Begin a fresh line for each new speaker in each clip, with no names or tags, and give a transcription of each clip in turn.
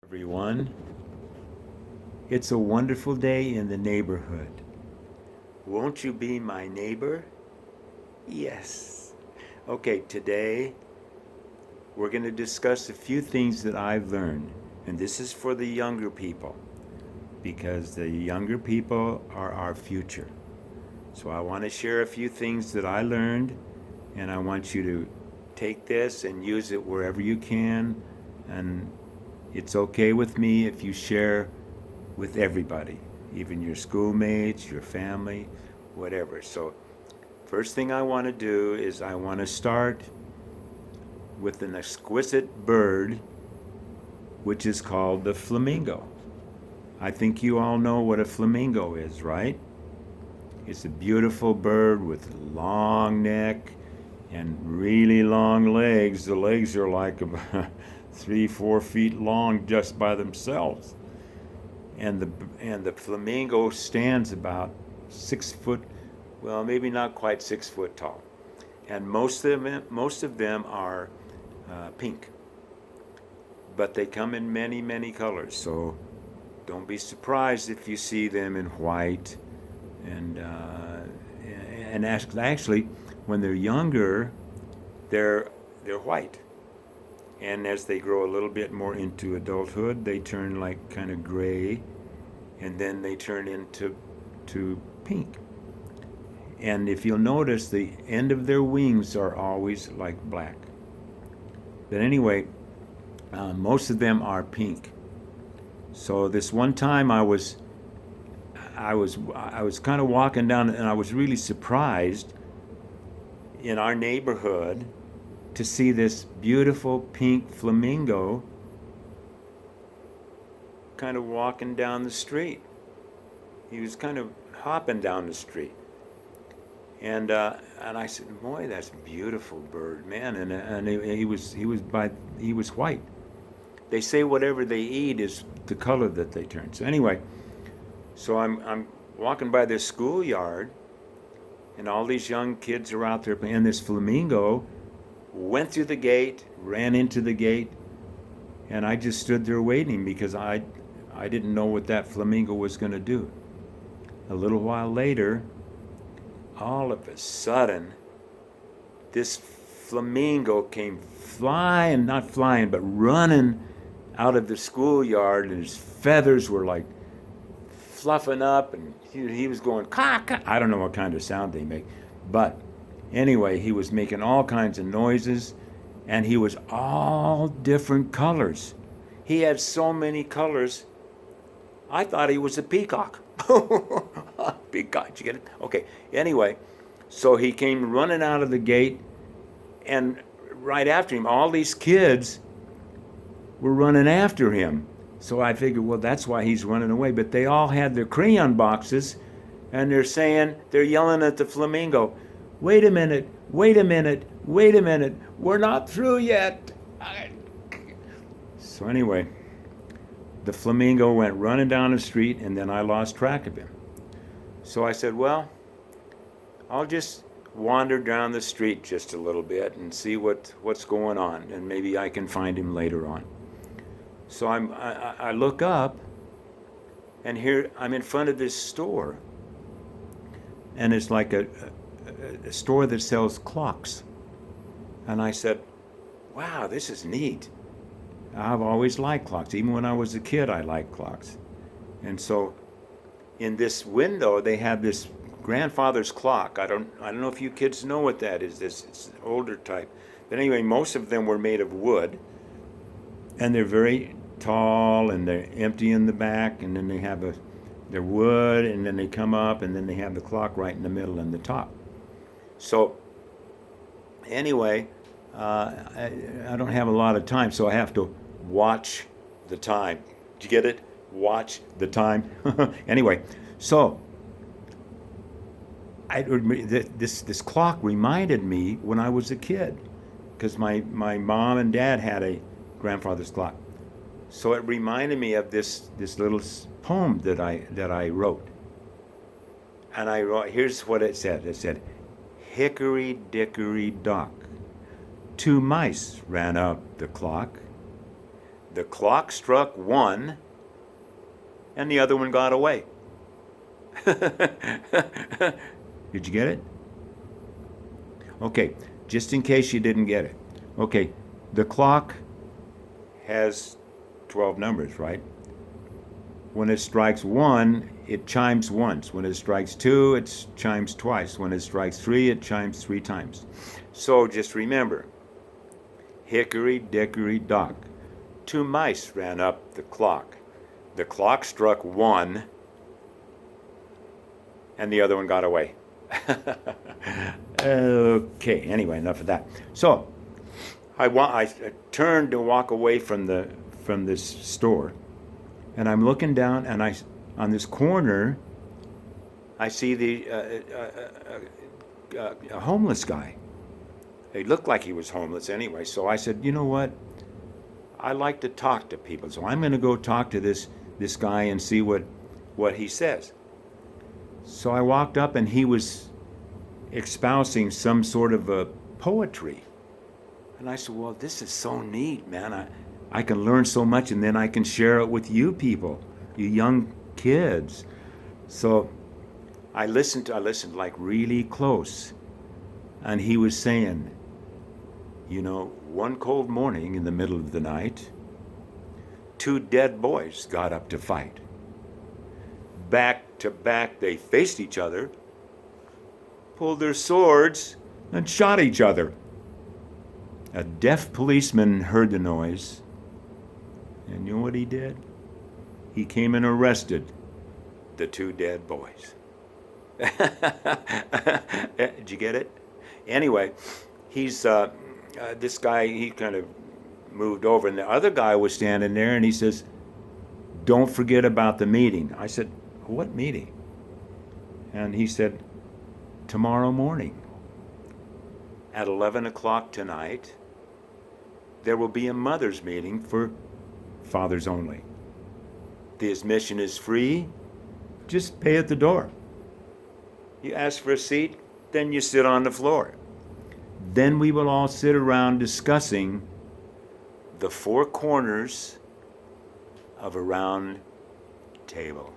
Everyone. It's a wonderful day in the neighborhood. Won't you be my neighbor? Yes. Okay, today we're going to discuss a few things that I've learned. And this is for the younger people because the younger people are our future. So I want to share a few things that I learned, and I want you to take this and use it wherever you can. And it's okay with me if you share with everybody, even your schoolmates, your family, whatever. So, first thing I want to do is I want to start with an exquisite bird, which is called the flamingo. I think you all know what a flamingo is, right? It's a beautiful bird with a long neck and really long legs. The legs are like about 3-4 feet long just by themselves. And the flamingo stands about 6 foot, well, maybe not quite 6 foot tall, and most of them are pink, but they come in many colors. So don't be surprised if you see them in white, and actually, when they're younger, they're white, and as they grow a little bit more into adulthood, they turn like kind of gray, and then they turn into pink. And if you'll notice, the end of their wings are always like black. But anyway, most of them are pink. So this one time I was kind of walking down, and I was really surprised in our neighborhood to see this beautiful pink flamingo kind of walking down the street. He was kind of hopping down the street, and I said, "Boy, that's a beautiful bird, man." And he was white. They say whatever they eat is the color that they turn. So anyway, so I'm walking by this schoolyard, and all these young kids are out there, and this flamingo went through the gate, ran into the gate, and I just stood there waiting because I didn't know what that flamingo was going to do. A little while later, all of a sudden, this flamingo came flying, not flying, but running out of the schoolyard, and his feathers were like fluffing up, and he was going caw, caw. I don't know what kind of sound they make, but anyway, he was making all kinds of noises, and he was all different colors. He had so many colors, I thought he was a peacock. Peacock, did you get it? Okay, anyway, so he came running out of the gate, and right after him, all these kids were running after him. So I figured, well, that's why he's running away. But they all had their crayon boxes, and they're yelling at the flamingo, "Wait a minute, wait a minute, wait a minute, we're not through yet." So anyway, the flamingo went running down the street, and then I lost track of him. So I said, well, I'll just wander down the street just a little bit and see what's going on, and maybe I can find him later on. So I look up, and here I'm in front of this store, and it's like a store that sells clocks. And I said, wow, this is neat. I've always liked clocks. Even when I was a kid, I liked clocks. And so in this window, they have this grandfather's clock. I don't know if you kids know what that is. It's an older type. But anyway, most of them were made of wood, and they're very tall, and they're empty in the back, and then they're wood, and then they come up, and then they have the clock right in the middle and the top. So anyway, I don't have a lot of time, so I have to watch the time. Did you get it? Watch the time. Anyway, so this clock reminded me when I was a kid, because my mom and dad had a grandfather's clock. So it reminded me of this little poem that I wrote. And I wrote, here's what it said. It said, "Hickory dickory dock, 2 mice ran up the clock. The clock struck 1, and the other one got away. Did you get it? Okay, just in case you didn't get it. Okay, the clock has 12 numbers, right? When it strikes 1, it chimes once. When it strikes 2, it chimes twice. When it strikes 3, it chimes 3 times. So just remember, hickory dickory dock. 2 mice ran up the clock. The clock struck 1, and the other one got away. Okay, anyway, enough of that. So I turned to walk away from this store, and I'm looking down, and on this corner, I see a homeless guy. He looked like he was homeless anyway. So I said, you know what? I like to talk to people, so I'm going to go talk to this guy and see what he says. So I walked up, and he was espousing some sort of a poetry. And I said, well, this is so neat, man. I can learn so much, and then I can share it with you people, you young kids. So I listened like really close. And he was saying, you know, one cold morning in the middle of the night, 2 dead boys got up to fight. Back to back, they faced each other, pulled their swords, and shot each other. A deaf policeman heard the noise, and you know what he did? He came and arrested the 2 dead boys. Did you get it? Anyway, this guy, he kind of moved over, and the other guy was standing there, and he says, don't forget about the meeting. I said, what meeting? And he said, tomorrow morning at 11 o'clock tonight, there will be a mother's meeting for fathers only. The admission is free. Just pay at the door. You ask for a seat, then you sit on the floor. Then we will all sit around discussing the 4 corners of a round table.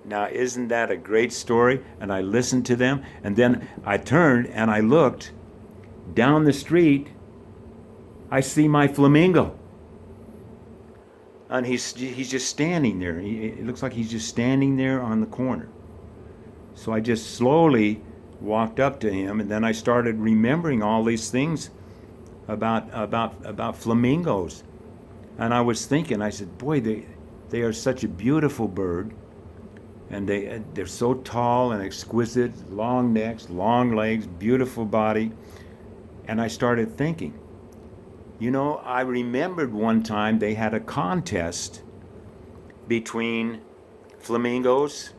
Now, isn't that a great story? And I listened to them, and then I turned and I looked down the street. I see my flamingo. And he's just standing there. It looks like he's just standing there on the corner. So I just slowly walked up to him, and then I started remembering all these things about flamingos. And I was thinking, I said, boy, they are such a beautiful bird, and they're so tall and exquisite, long necks, long legs, beautiful body. And I started thinking, you know, I remembered one time they had a contest between flamingos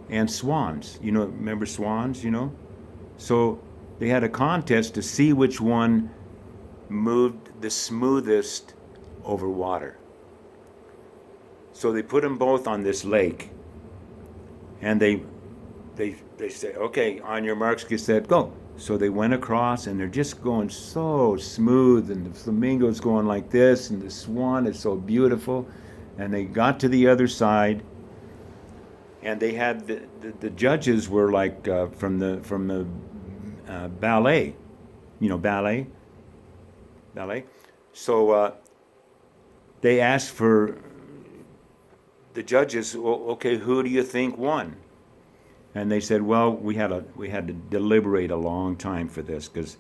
and swans. You know, remember swans, you know? So they had a contest to see which one moved the smoothest over water. So they put them both on this lake, and they say, okay, on your marks, get set, go. So they went across, and they're just going so smooth, and the flamingo's going like this, and the swan is so beautiful. And they got to the other side, and they had the judges were like from the ballet, you know, ballet. So they asked for the judges, well, okay, who do you think won? And they said, well, we had to deliberate a long time for this, because,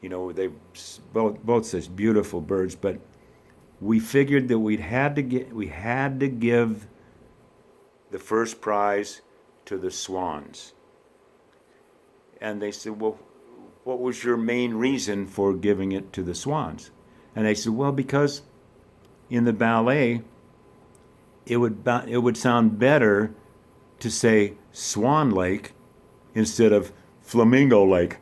you know, they both such beautiful birds, but we figured that we had to give the first prize to the swans. And they said, well, what was your main reason for giving it to the swans? And they said, well, because in the ballet, it would sound better to say Swan Lake instead of Flamingo Lake.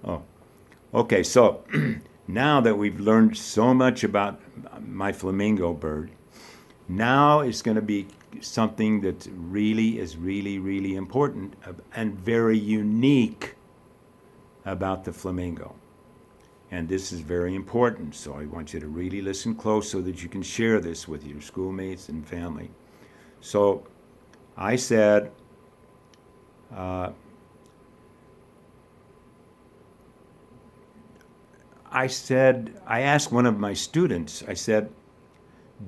Oh. Okay, so now that we've learned so much about my flamingo bird, now it's going to be something that really is really important and very unique about the flamingo. And this is very important, so I want you to really listen close so that you can share this with your schoolmates and family. So I said, I asked one of my students, I said,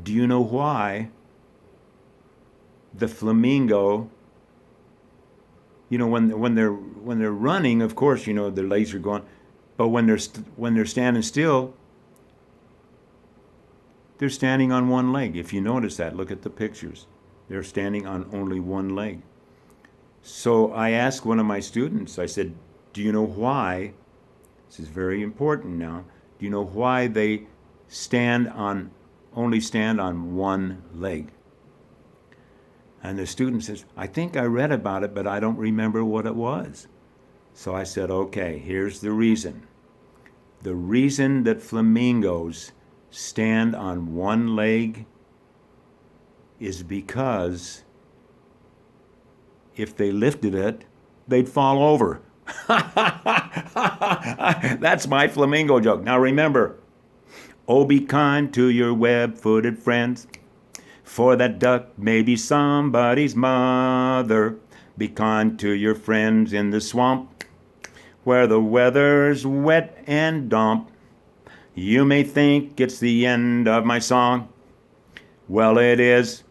do you know why the flamingo, when they're running, of course, their legs are going, but when they're standing still, they're standing on one leg. If you notice that, look at the pictures. They're standing on only one leg. So I asked one of my students, I said, do you know why, this is very important now, do you know why they only stand on one leg? And the student says, I think I read about it, but I don't remember what it was. So I said, okay, here's the reason. The reason that flamingos stand on one leg is because if they lifted it, they'd fall over. That's my flamingo joke. Now remember, oh, be kind to your web-footed friends, for that duck may be somebody's mother. Be kind to your friends in the swamp, where the weather's wet and damp. You may think it's the end of my song. Well, it is.